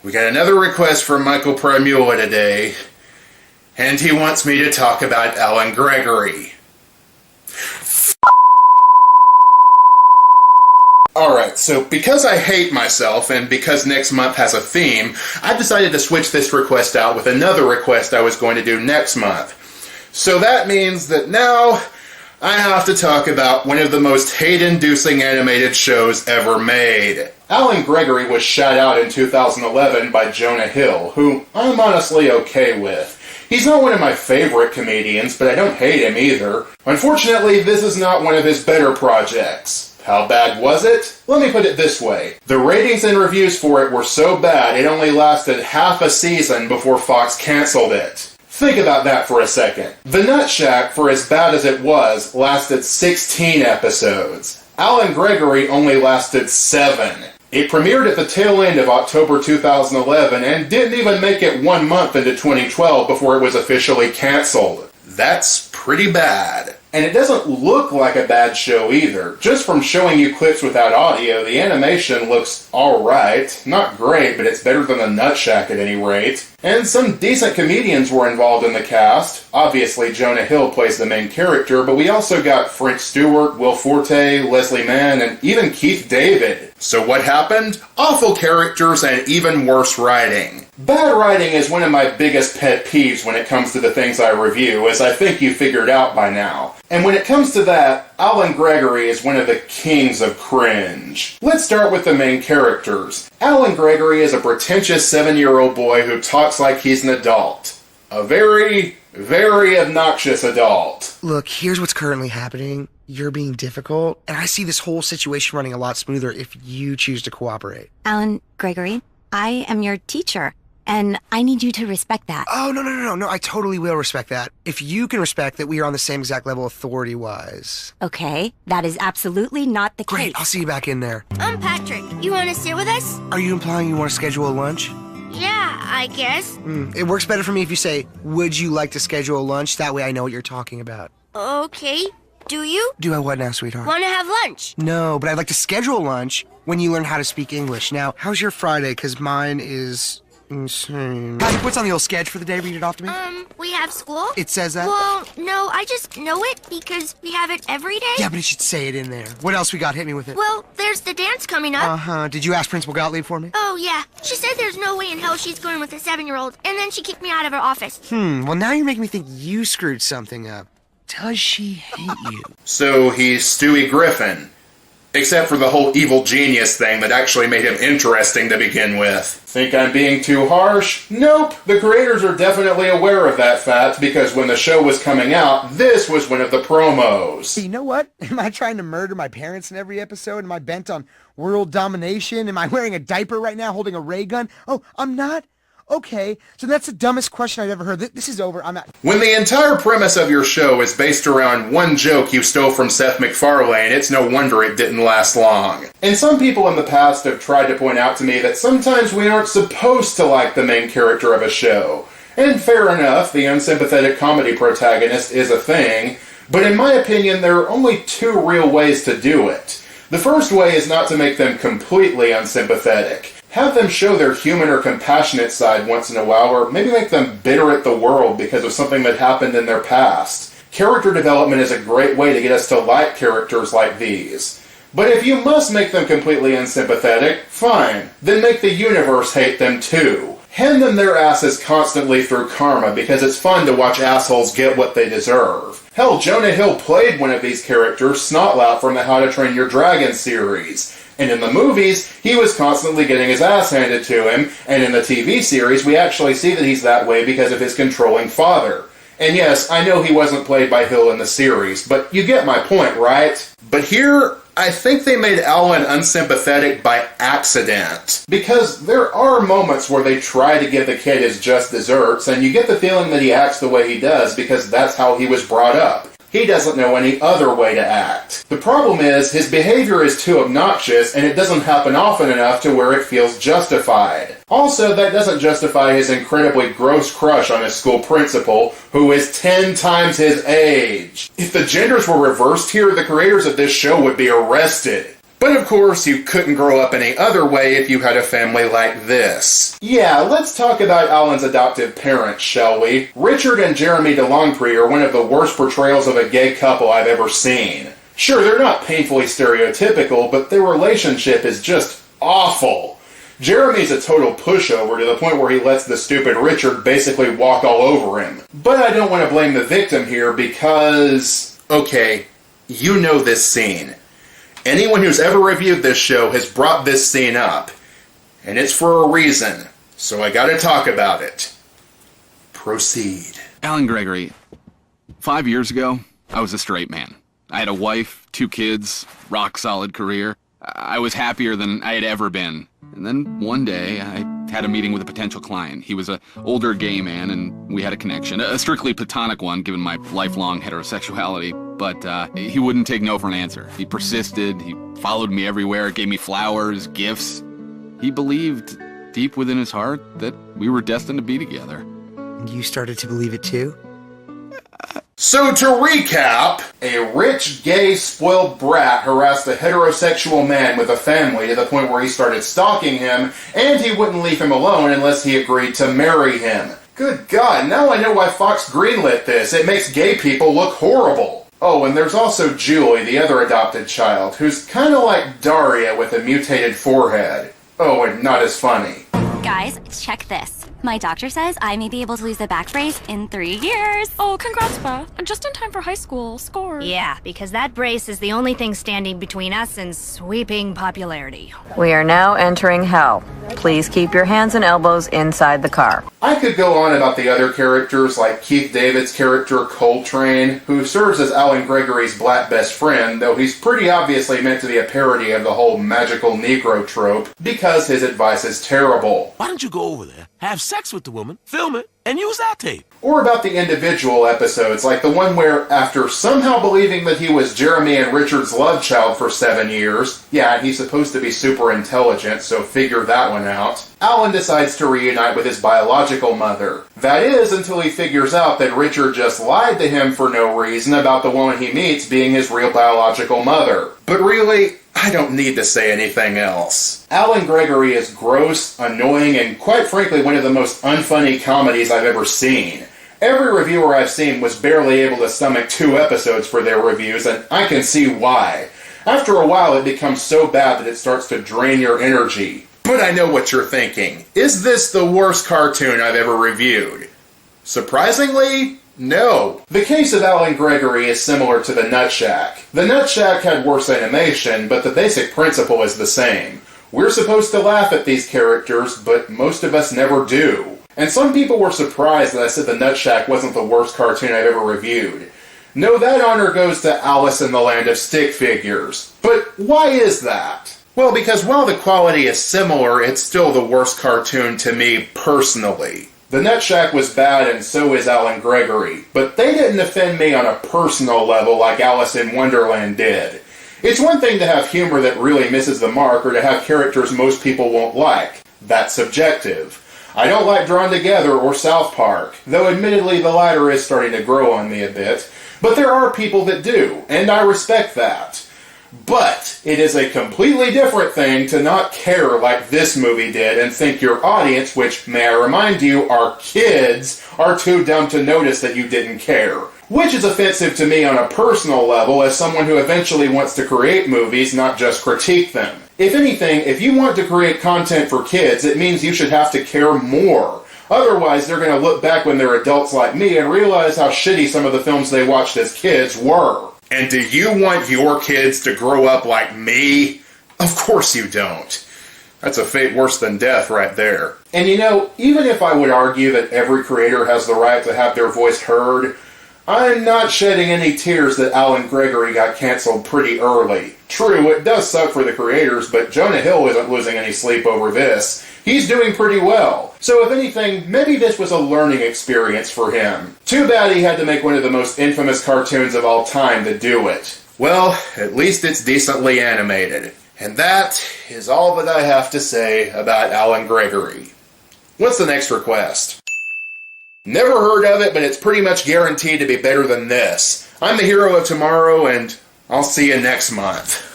We got another request from Michael Primula today, and he wants me to talk about Alan Gregory. Alright, so because I hate myself, and because next month has a theme, I've decided to switch this request out with another request I was going to do next month. So that means that now I have to talk about one of the most hate-inducing animated shows ever made. Alan Gregory was shot out in 2011 by Jonah Hill, who I'm honestly okay with. He's not one of my favorite comedians, but I don't hate him either. Unfortunately, this is not one of his better projects. How bad was it? Let me put it this way. The ratings and reviews for it were so bad it only lasted half a season before Fox canceled it. Think about that for a second. The Nut Shack, for as bad as it was, lasted 16 episodes. Alan Gregory only lasted 7. It premiered at the tail end of October 2011 and didn't even make it 1 month into 2012 before it was officially canceled. That's pretty bad. And it doesn't look like a bad show either. Just from showing you clips without audio, the animation looks alright. Not great, but it's better than the Nut Shack at any rate. And some decent comedians were involved in the cast. Obviously, Jonah Hill plays the main character, but we also got Frank Stewart, Will Forte, Leslie Mann, and even Keith David. So what happened? Awful characters and even worse writing. Bad writing is one of my biggest pet peeves when it comes to the things I review, as I think you figured out by now. And when it comes to that, Alan Gregory is one of the kings of cringe. Let's start with the main characters. Alan Gregory is a pretentious 7-year-old boy who talks like he's an adult. A very, very obnoxious adult. Look, here's what's currently happening. You're being difficult, and I see this whole situation running a lot smoother if you choose to cooperate. Alan Gregory, I am your teacher, and I need you to respect that. Oh, no, I totally will respect that. If you can respect that we are on the same exact level authority-wise. Okay, that is absolutely not the case. Great, I'll see you back in there. I'm Patrick. You want to sit with us? Are you implying you want to schedule a lunch? Yeah, I guess. It works better for me if you say, would you like to schedule a lunch? That way I know what you're talking about. Okay. Do you? Do I what now, sweetheart? Want to have lunch? No, but I'd like to schedule lunch when you learn how to speak English. Now, how's your Friday? Because mine is insane. Patrick, what's on the old sketch for the day? Read it off to me. We have school? It says that? Well, no, I just know it because we have it every day. Yeah, but it should say it in there. What else we got? Hit me with it. Well, there's the dance coming up. Uh-huh. Did you ask Principal Gottlieb for me? Oh, yeah. She said there's no way in hell she's going with a 7-year-old, and then she kicked me out of her office. Well, now you're making me think you screwed something up. Does she hate you? So he's Stewie Griffin. Except for the whole evil genius thing that actually made him interesting to begin with. Think I'm being too harsh? Nope. The creators are definitely aware of that fact because when the show was coming out, this was one of the promos. You know what? Am I trying to murder my parents in every episode? Am I bent on world domination? Am I wearing a diaper right now holding a ray gun? Oh, I'm not? Okay, so that's the dumbest question I've ever heard. This is over. I'm out. When the entire premise of your show is based around one joke you stole from Seth MacFarlane, it's no wonder it didn't last long. And some people in the past have tried to point out to me that sometimes we aren't supposed to like the main character of a show. And fair enough, the unsympathetic comedy protagonist is a thing, but in my opinion there are only 2 real ways to do it. The first way is not to make them completely unsympathetic. Have them show their human or compassionate side once in a while, or maybe make them bitter at the world because of something that happened in their past. Character development is a great way to get us to like characters like these. But if you must make them completely unsympathetic, fine. Then make the universe hate them too. Hand them their asses constantly through karma because it's fun to watch assholes get what they deserve. Hell, Jonah Hill played one of these characters, Snotlout from the How to Train Your Dragon series. And in the movies, he was constantly getting his ass handed to him, and in the TV series, we actually see that he's that way because of his controlling father. And yes, I know he wasn't played by Hill in the series, but you get my point, right? But here, I think they made Alan unsympathetic by accident. Because there are moments where they try to give the kid his just desserts, and you get the feeling that he acts the way he does because that's how he was brought up. He doesn't know any other way to act. The problem is, his behavior is too obnoxious, and it doesn't happen often enough to where it feels justified. Also, that doesn't justify his incredibly gross crush on his school principal, who is 10 times his age. If the genders were reversed here, the creators of this show would be arrested. But of course, you couldn't grow up any other way if you had a family like this. Yeah, let's talk about Alan's adoptive parents, shall we? Richard and Jeremy DeLongpre are one of the worst portrayals of a gay couple I've ever seen. Sure, they're not painfully stereotypical, but their relationship is just awful. Jeremy's a total pushover to the point where he lets the stupid Richard basically walk all over him. But I don't want to blame the victim here because... okay, you know this scene. Anyone who's ever reviewed this show has brought this scene up. And it's for a reason. So I gotta talk about it. Proceed. Alan Gregory, 5 years ago, I was a straight man. I had a wife, 2 kids, rock-solid career. I was happier than I had ever been. And then one day, I had a meeting with a potential client. He was an older gay man, and we had a connection. A strictly platonic one, given my lifelong heterosexuality. But he wouldn't take no for an answer. He persisted. He followed me everywhere, gave me flowers, gifts. He believed deep within his heart that we were destined to be together. And you started to believe it too? So to recap, a rich, gay, spoiled brat harassed a heterosexual man with a family to the point where he started stalking him, and he wouldn't leave him alone unless he agreed to marry him. Good God, now I know why Fox greenlit this. It makes gay people look horrible. Oh, and there's also Julie, the other adopted child, who's kinda like Daria with a mutated forehead. Oh, and not as funny. Guys, check this. My doctor says I may be able to lose the back brace in 3 years. Oh, congrats, Beth. And just in time for high school. Score. Yeah, because that brace is the only thing standing between us and sweeping popularity. We are now entering hell. Please keep your hands and elbows inside the car. I could go on about the other characters, like Keith David's character Coltrane, who serves as Alan Gregory's black best friend, though he's pretty obviously meant to be a parody of the whole magical Negro trope, because his advice is terrible. Why don't you go over there, have sex with the woman, film it, and use that tape? Or about the individual episodes, like the one where, after somehow believing that he was Jeremy and Richard's love child for 7 years, yeah, he's supposed to be super intelligent, so figure that one out, Alan decides to reunite with his biological mother. That is, until he figures out that Richard just lied to him for no reason about the woman he meets being his real biological mother. But really, I don't need to say anything else. Alan Gregory is gross, annoying, and quite frankly one of the most unfunny comedies I've ever seen. Every reviewer I've seen was barely able to stomach 2 episodes for their reviews, and I can see why. After a while it becomes so bad that it starts to drain your energy. But I know what you're thinking. Is this the worst cartoon I've ever reviewed? Surprisingly, no. The case of Alan Gregory is similar to the Nut Shack. The Nut Shack had worse animation, but the basic principle is the same. We're supposed to laugh at these characters, but most of us never do. And some people were surprised that I said the Nut Shack wasn't the worst cartoon I've ever reviewed. No, that honor goes to Alice in the Land of Stick Figures. But why is that? Well, because while the quality is similar, it's still the worst cartoon to me personally. The Nut Shack was bad and so is Alan Gregory, but they didn't offend me on a personal level like Alice in Wonderland did. It's one thing to have humor that really misses the mark or to have characters most people won't like. That's subjective. I don't like Drawn Together or South Park, though admittedly the latter is starting to grow on me a bit, but there are people that do, and I respect that. But it is a completely different thing to not care like this movie did and think your audience, which, may I remind you, are kids, are too dumb to notice that you didn't care. Which is offensive to me on a personal level as someone who eventually wants to create movies, not just critique them. If anything, if you want to create content for kids, it means you should have to care more. Otherwise, they're going to look back when they're adults like me and realize how shitty some of the films they watched as kids were. And do you want your kids to grow up like me? Of course you don't. That's a fate worse than death right there. And you know, even if I would argue that every creator has the right to have their voice heard, I'm not shedding any tears that Alan Gregory got canceled pretty early. True, it does suck for the creators, but Jonah Hill isn't losing any sleep over this. He's doing pretty well. So if anything, maybe this was a learning experience for him. Too bad he had to make one of the most infamous cartoons of all time to do it. Well, at least it's decently animated. And that is all that I have to say about Alan Gregory. What's the next request? Never heard of it, but it's pretty much guaranteed to be better than this. I'm the hero of tomorrow, and I'll see you next month.